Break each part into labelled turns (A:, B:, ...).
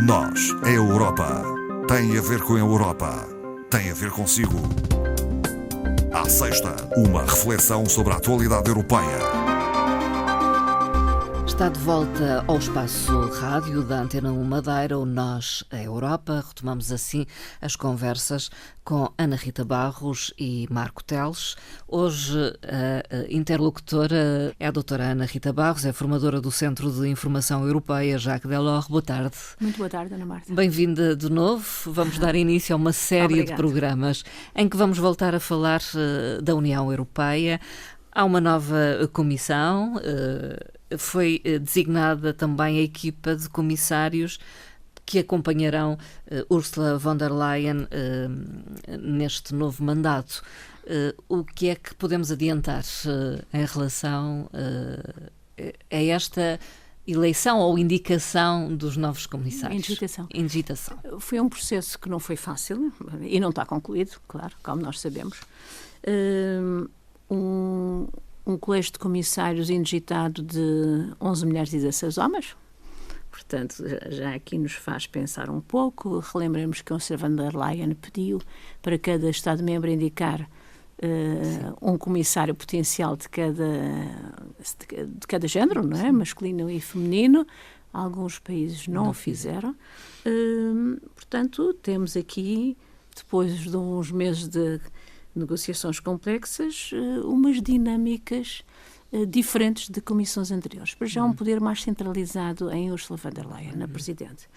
A: Nós, a Europa, tem a ver com a Europa, tem a ver consigo. À sexta, uma reflexão sobre a atualidade europeia.
B: Está de volta ao espaço rádio da Antena 1 Madeira, o Nós, a Europa. Retomamos assim as conversas com Ana Rita Barros e Marco Teles. Hoje a interlocutora é a doutora Ana Rita Barros, é formadora do Centro de Informação Europeia Jacques Delors. Boa tarde.
C: Muito boa tarde, Ana Marta.
B: Bem-vinda de novo. Vamos dar início a uma série de programas em que vamos voltar a falar da União Europeia. Há uma nova comissão, foi designada também a equipa de comissários que acompanharão Ursula von der Leyen neste novo mandato. O que é que podemos adiantar em relação a esta eleição ou indicação dos novos comissários?
C: Indigitação. Foi um processo que não foi fácil e não está concluído, claro, como nós sabemos. Um colégio de comissários indigitado de 11 mulheres e 16 homens. Portanto, já aqui nos faz pensar um pouco. Relembremos que a Ursula von der Leyen pediu para cada Estado-membro indicar um comissário potencial de cada género, não é? Masculino e feminino. Alguns países não o fizeram. Portanto, temos aqui, depois de uns meses de negociações complexas, umas dinâmicas diferentes de comissões anteriores. Para já um poder mais centralizado em Ursula von der Leyen, na Presidente.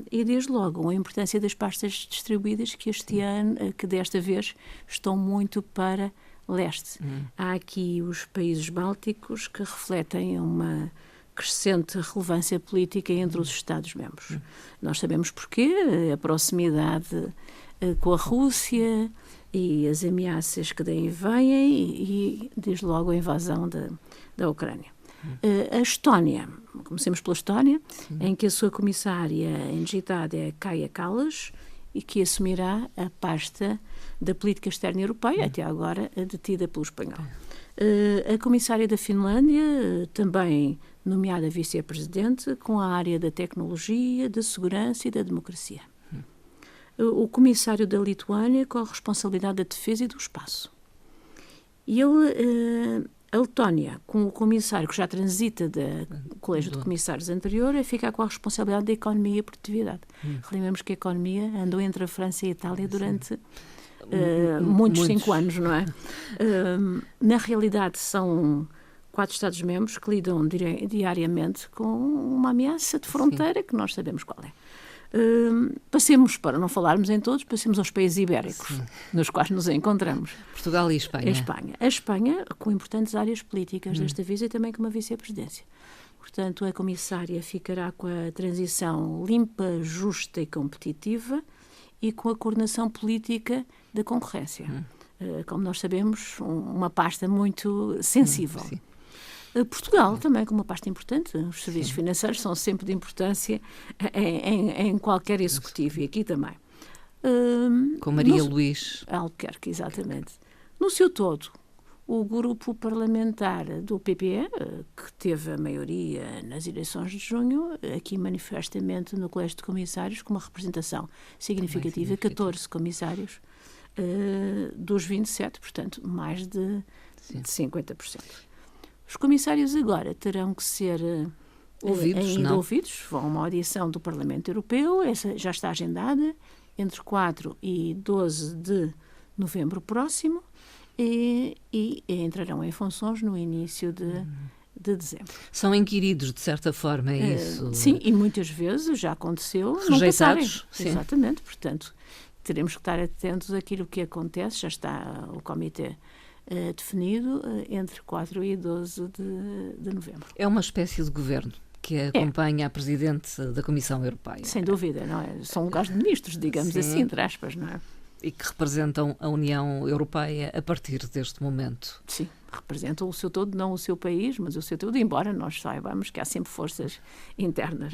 C: E desde logo a importância das pastas distribuídas que este ano, que desta vez estão muito para leste. Há aqui os países bálticos que refletem uma crescente relevância política entre os Estados-membros. Nós sabemos porquê, a proximidade com a Rússia e as ameaças que daí vêm e desde logo a invasão da Ucrânia. A Estónia, comecemos pela Estónia, em que a sua comissária indigitada é Kaja Kallas e que assumirá a pasta da política externa europeia, até agora detida pelo espanhol. A comissária da Finlândia, também nomeada vice-presidente, com a área da tecnologia, da segurança e da democracia. O comissário da Lituânia com a responsabilidade da defesa e do espaço. E a Letónia, com o comissário que já transita do colégio de comissários anterior, fica com a responsabilidade da economia e produtividade. Lembramos que a economia andou entre a França e a Itália durante muitos 5 anos, não é? Na realidade, são 4 Estados-membros que lidam diariamente com uma ameaça de fronteira que nós sabemos qual é. Passemos, para não falarmos em todos, passemos aos países ibéricos, nos quais nos encontramos.
B: Portugal e Espanha.
C: A Espanha, com importantes áreas políticas desta vez e também com uma vice-presidência. Portanto, a comissária ficará com a transição limpa, justa e competitiva e com a coordenação política da concorrência. Como nós sabemos, uma pasta muito sensível. Portugal também com uma pasta importante. Os serviços financeiros são sempre de importância em qualquer executivo e aqui também.
B: Com Maria Luís
C: Albuquerque, exatamente. No seu todo, o grupo parlamentar do PPE, que teve a maioria nas eleições de junho, aqui manifestamente no Colégio de Comissários, com uma representação significativa, 14 comissários dos 27, portanto, mais de 50%. Os comissários agora terão que ser ouvidos, vão a uma audição do Parlamento Europeu, essa já está agendada, entre 4 e 12 de novembro próximo, e entrarão em funções no início de dezembro.
B: São inquiridos, de certa forma, é isso?
C: Sim, e muitas vezes já aconteceu.
B: Rejeitados?
C: Exatamente, portanto, teremos que estar atentos àquilo que acontece, já está o comitê definido entre 4 e 12 de novembro.
B: É uma espécie de governo que acompanha a Presidente da Comissão Europeia.
C: Sem dúvida, não é? São lugares de ministros, digamos assim, entre aspas, não é?
B: E que representam a União Europeia a partir deste momento.
C: Sim, representam o seu todo, não o seu país, mas o seu todo, embora nós saibamos que há sempre forças internas.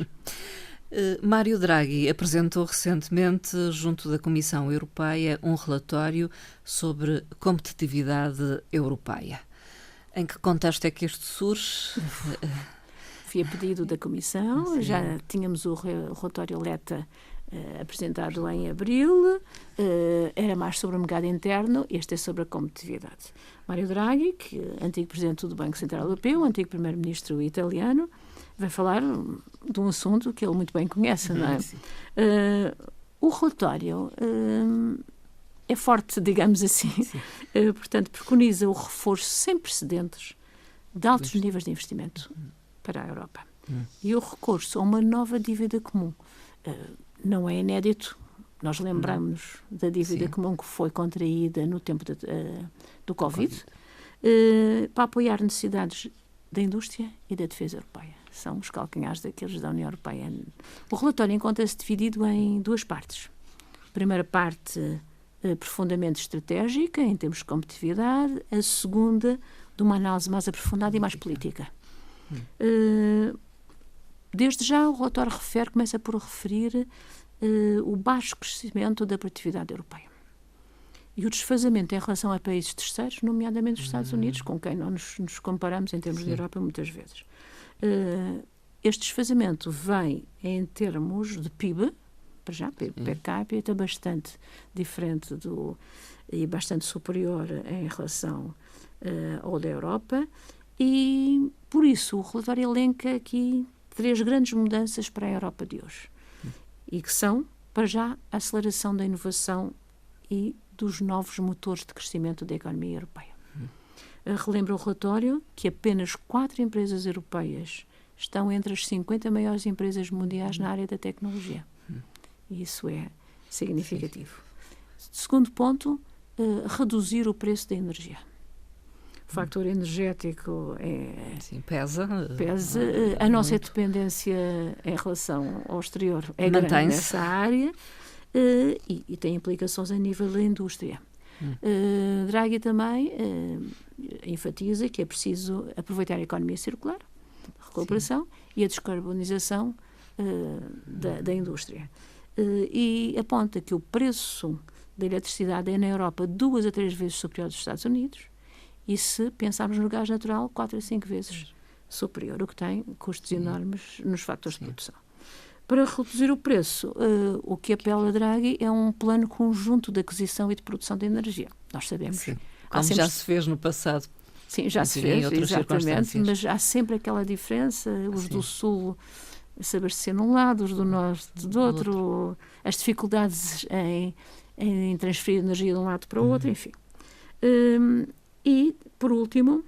B: Mário Draghi apresentou recentemente, junto da Comissão Europeia, um relatório sobre competitividade europeia. Em que contexto é que este surge?
C: foi a pedido da Comissão, já tínhamos o relatório Letta apresentado em abril, era mais sobre o mercado interno, este é sobre a competitividade. Mário Draghi, que é antigo presidente do Banco Central Europeu, antigo primeiro-ministro italiano, vai falar de um assunto que ele muito bem conhece, não é? O relatório é forte, digamos assim, portanto, preconiza o reforço sem precedentes de altos níveis de investimento para a Europa. E o recurso a uma nova dívida comum. Não é inédito. Nós lembramos da dívida comum que foi contraída no tempo do Covid, para apoiar necessidades da indústria e da defesa europeia. São os calcanhares daqueles da União Europeia. O relatório encontra-se dividido em duas partes. A primeira parte profundamente estratégica, em termos de competitividade. A segunda, de uma análise mais aprofundada e mais política. Desde já, o relatório começa por referir o baixo crescimento da produtividade europeia e o desfazamento em relação a países terceiros, nomeadamente os Estados Unidos, com quem nós nos comparamos em termos de Europa muitas vezes. Este desfazamento vem em termos de PIB, para já, PIB per capita, bastante diferente e bastante superior em relação ao da Europa, e por isso o relatório elenca aqui 3 grandes mudanças para a Europa de hoje, e que são, para já, a aceleração da inovação e dos novos motores de crescimento da economia europeia. Relembra o relatório que apenas 4 empresas europeias estão entre as 50 maiores empresas mundiais na área da tecnologia. E isso é significativo. Segundo ponto, reduzir o preço da energia. O fator energético
B: pesa.
C: A nossa dependência em relação ao exterior é grande nessa área e tem implicações a nível da indústria. Draghi também enfatiza que é preciso aproveitar a economia circular, a recuperação e a descarbonização da indústria. E aponta que o preço da eletricidade é na Europa 2 a 3 vezes superior dos Estados Unidos, e se pensarmos no gás natural, 4 a 5 vezes superior, o que tem custos enormes nos fatores de produção. Para reduzir o preço, o que apela a Draghi é um plano conjunto de aquisição e de produção de energia. Nós sabemos.
B: Como já se fez no passado.
C: Sim, já se fez, exatamente, mas há sempre aquela diferença, os do Sul se abastecer num lado, os do Norte do outro, as dificuldades em transferir energia de um lado para o outro, enfim. E, por último,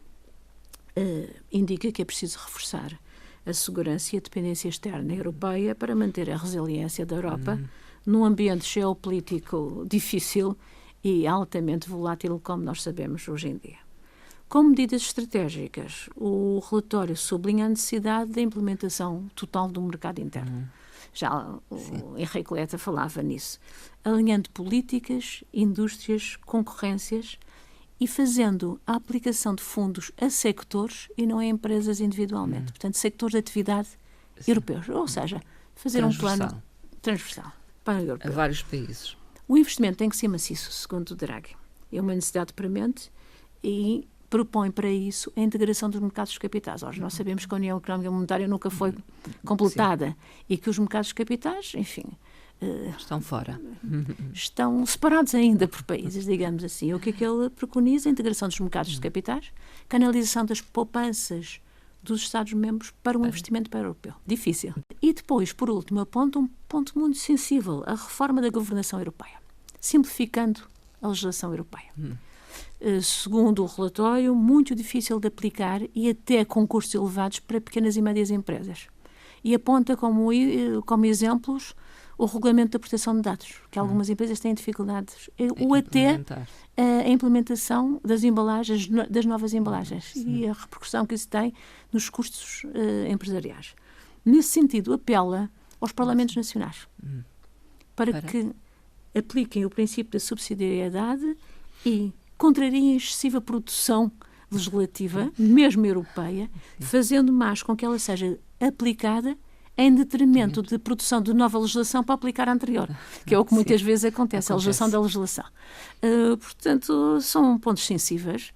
C: indica que é preciso reforçar a segurança e a dependência externa europeia para manter a resiliência da Europa num ambiente geopolítico difícil e altamente volátil, como nós sabemos hoje em dia. Como medidas estratégicas, o relatório sublinha a necessidade da implementação total do mercado interno. Já o Henrique Letta falava nisso. Alinhando políticas, indústrias, concorrências e fazendo a aplicação de fundos a sectores e não a empresas individualmente. Portanto, sectores de atividade europeus. Ou seja, fazer um plano transversal para o europeu.
B: A vários países.
C: O investimento tem que ser maciço, segundo o Draghi. É uma necessidade premente e propõe para isso a integração dos mercados de capitais. Hoje nós sabemos que a União Económica e Monetária nunca foi completada e que os mercados de capitais, enfim...
B: estão fora.
C: Estão separados ainda por países, digamos assim. O que é que ele preconiza? A integração dos mercados de capitais, canalização das poupanças dos Estados-membros para um investimento para-europeu. Difícil. E depois, por último, aponta um ponto muito sensível, a reforma da governação europeia, simplificando a legislação europeia. Segundo o relatório, muito difícil de aplicar e até com custos elevados para pequenas e médias empresas. E aponta como exemplos o regulamento da proteção de dados, que algumas empresas têm dificuldades, ou até a implementação das embalagens, das novas embalagens e a repercussão que isso tem nos custos empresariais. Nesse sentido, apela aos parlamentos nacionais para que apliquem o princípio da subsidiariedade e contrariem a excessiva produção legislativa, mesmo europeia, fazendo mais com que ela seja aplicada em detrimento de produção de nova legislação para aplicar a anterior, que é o que muitas vezes acontece, a legislação da legislação. Portanto, são pontos sensíveis.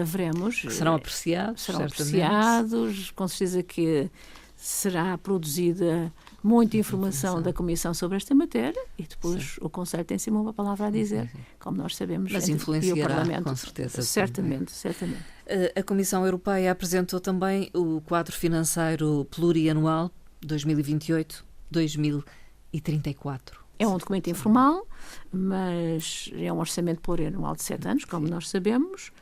C: veremos.
B: Que serão apreciados,
C: serão
B: certamente.
C: apreciados, com certeza que será produzida muita informação da Comissão sobre esta matéria e depois o Conselho tem sempre uma palavra a dizer, como nós sabemos.
B: Mas
C: e o
B: influenciará,
C: Parlamento,
B: com certeza.
C: certamente.
B: A Comissão Europeia apresentou também o quadro financeiro plurianual 2028-2034.
C: É um documento informal, mas é um orçamento plurianual de 7 anos, como nós sabemos,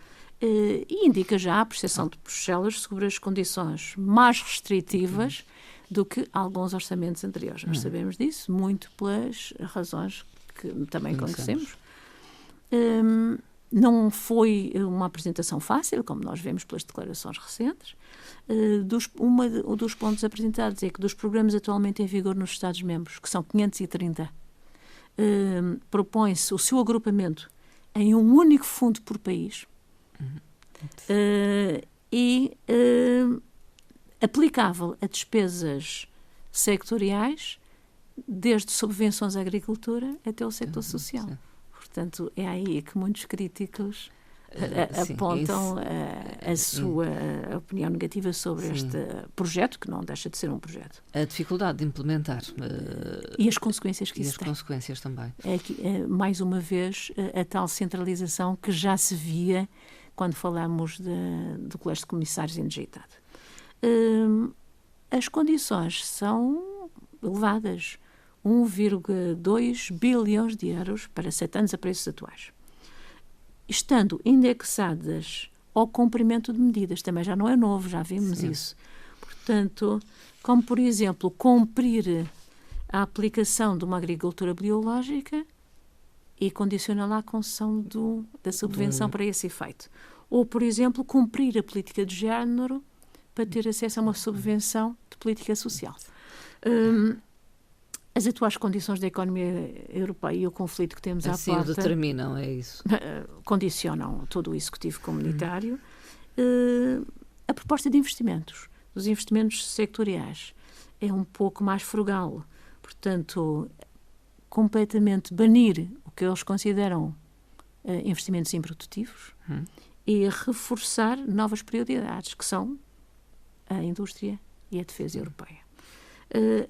C: e indica já a percepção de Bruxelas sobre as condições mais restritivas do que alguns orçamentos anteriores. Nós sabemos disso, muito pelas razões que também conhecemos. Não foi uma apresentação fácil, como nós vemos pelas declarações recentes. Um dos pontos apresentados é que dos programas atualmente em vigor nos Estados-membros, que são 530, propõe-se o seu agrupamento em um único fundo por país e aplicável a despesas sectoriais, desde subvenções à agricultura até o setor social. Portanto, é aí que muitos críticos apontam a sua opinião negativa sobre este projeto, que não deixa de ser um projeto.
B: A dificuldade de implementar.
C: E as consequências que isso tem.
B: E as consequências também.
C: Mais uma vez, a tal centralização que já se via quando falamos do Colégio de Comissários indejeitado. As condições são elevadas. 1,2 bilhões de euros para 7 anos a preços atuais. Estando indexadas ao cumprimento de medidas, também já não é novo, já vimos isso. Portanto, como por exemplo, cumprir a aplicação de uma agricultura biológica e condicionar lá a concessão da subvenção para esse efeito. Ou, por exemplo, cumprir a política de género para ter acesso a uma subvenção de política social. As atuais condições da economia europeia e o conflito que temos à porta...
B: Assim o determinam, é isso.
C: Condicionam todo o executivo comunitário. A proposta de investimentos, dos investimentos sectoriais, é um pouco mais frugal. Portanto, completamente banir o que eles consideram investimentos improdutivos e reforçar novas prioridades, que são a indústria e a defesa europeia.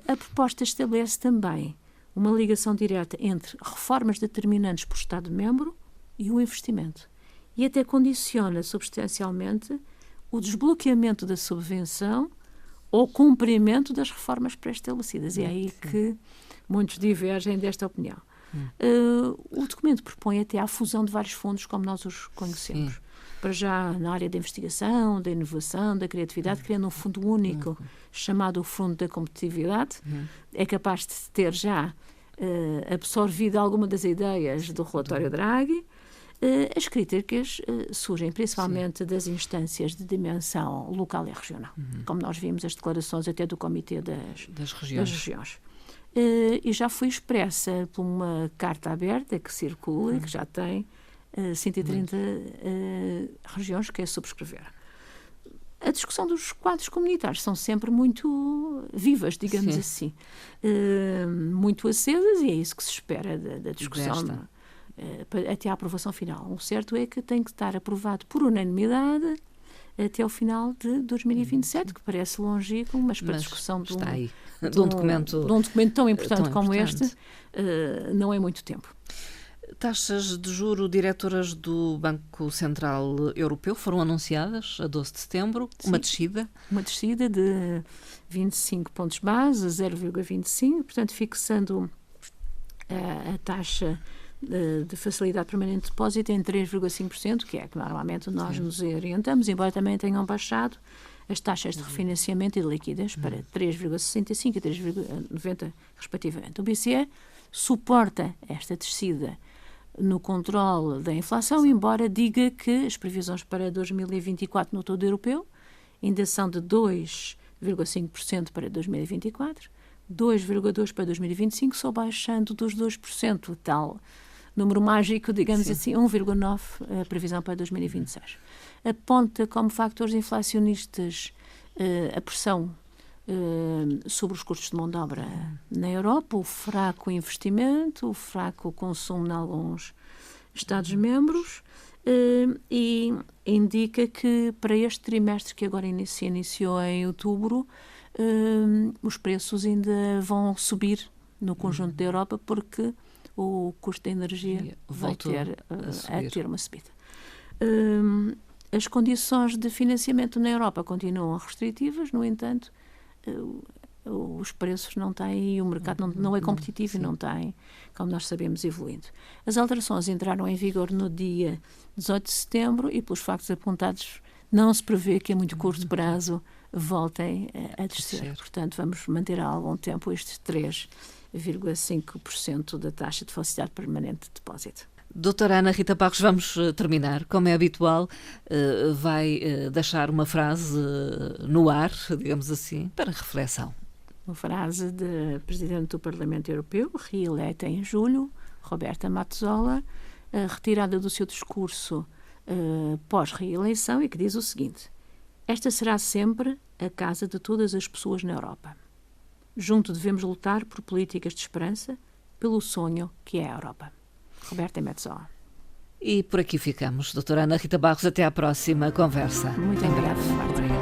C: A proposta estabelece também uma ligação direta entre reformas determinantes por Estado-membro e o investimento. E até condiciona substancialmente o desbloqueamento da subvenção ou cumprimento das reformas pré-estabelecidas. É aí que muitos divergem desta opinião. O documento propõe até a fusão de vários fundos, como nós os conhecemos. Para já na área da investigação, da inovação, da criatividade, criando um fundo único chamado o Fundo da Competitividade. É capaz de ter já absorvido alguma das ideias do relatório Draghi. As críticas surgem principalmente das instâncias de dimensão local e regional, como nós vimos as declarações até do Comitê das Regiões. E já foi expressa por uma carta aberta que circula e que já tem 130 regiões que a subscreveram. A discussão dos quadros comunitários são sempre muito vivas, digamos assim, muito acesas, e é isso que se espera da discussão até à aprovação final. O certo é que tem que estar aprovado por unanimidade até ao final de 2027, que parece longínquo, mas para a discussão de um documento tão importante como este, não é muito tempo.
B: Taxas de juro diretoras do Banco Central Europeu foram anunciadas a 12 de setembro, uma descida.
C: Uma descida de 25 pontos base, 0,25, portanto fixando a taxa de facilidade permanente de depósito em 3,5%, que é que normalmente nós nos orientamos, embora também tenham baixado as taxas de refinanciamento e de liquidez para 3,65% e 3,90% respectivamente. O BCE suporta esta descida no controle da inflação, embora diga que as previsões para 2024 no todo europeu ainda são de 2,5% para 2024, 2,2% para 2025, só baixando dos 2%, o tal número mágico, digamos assim, 1,9% a previsão para 2026. Aponta como factores inflacionistas a pressão sobre os custos de mão de obra na Europa, o fraco investimento, o fraco consumo em alguns Estados-membros, e indica que para este trimestre que agora se iniciou em outubro, os preços ainda vão subir no conjunto da Europa, porque o custo da energia vai ter uma subida. As condições de financiamento na Europa continuam restritivas, no entanto, os preços não têm, o mercado não é competitivo e não tem, como nós sabemos, evoluindo. As alterações entraram em vigor no dia 18 de setembro e, pelos factos apontados, não se prevê que a muito curto prazo voltem a descer. Portanto, vamos manter há algum tempo estes 3,5% da taxa de felicidade permanente de depósito.
B: Doutora Ana Rita Barros, vamos terminar. Como é habitual, vai deixar uma frase no ar, digamos assim, para reflexão.
C: Uma frase da Presidente do Parlamento Europeu, reeleita em julho, Roberta Metsola, retirada do seu discurso pós-reeleição, e que diz o seguinte: esta será sempre a casa de todas as pessoas na Europa. Junto devemos lutar por políticas de esperança, pelo sonho que é a Europa. Roberta Metsola.
B: E por aqui ficamos. Doutora Ana Rita Barros, até à próxima conversa.
C: Muito obrigada.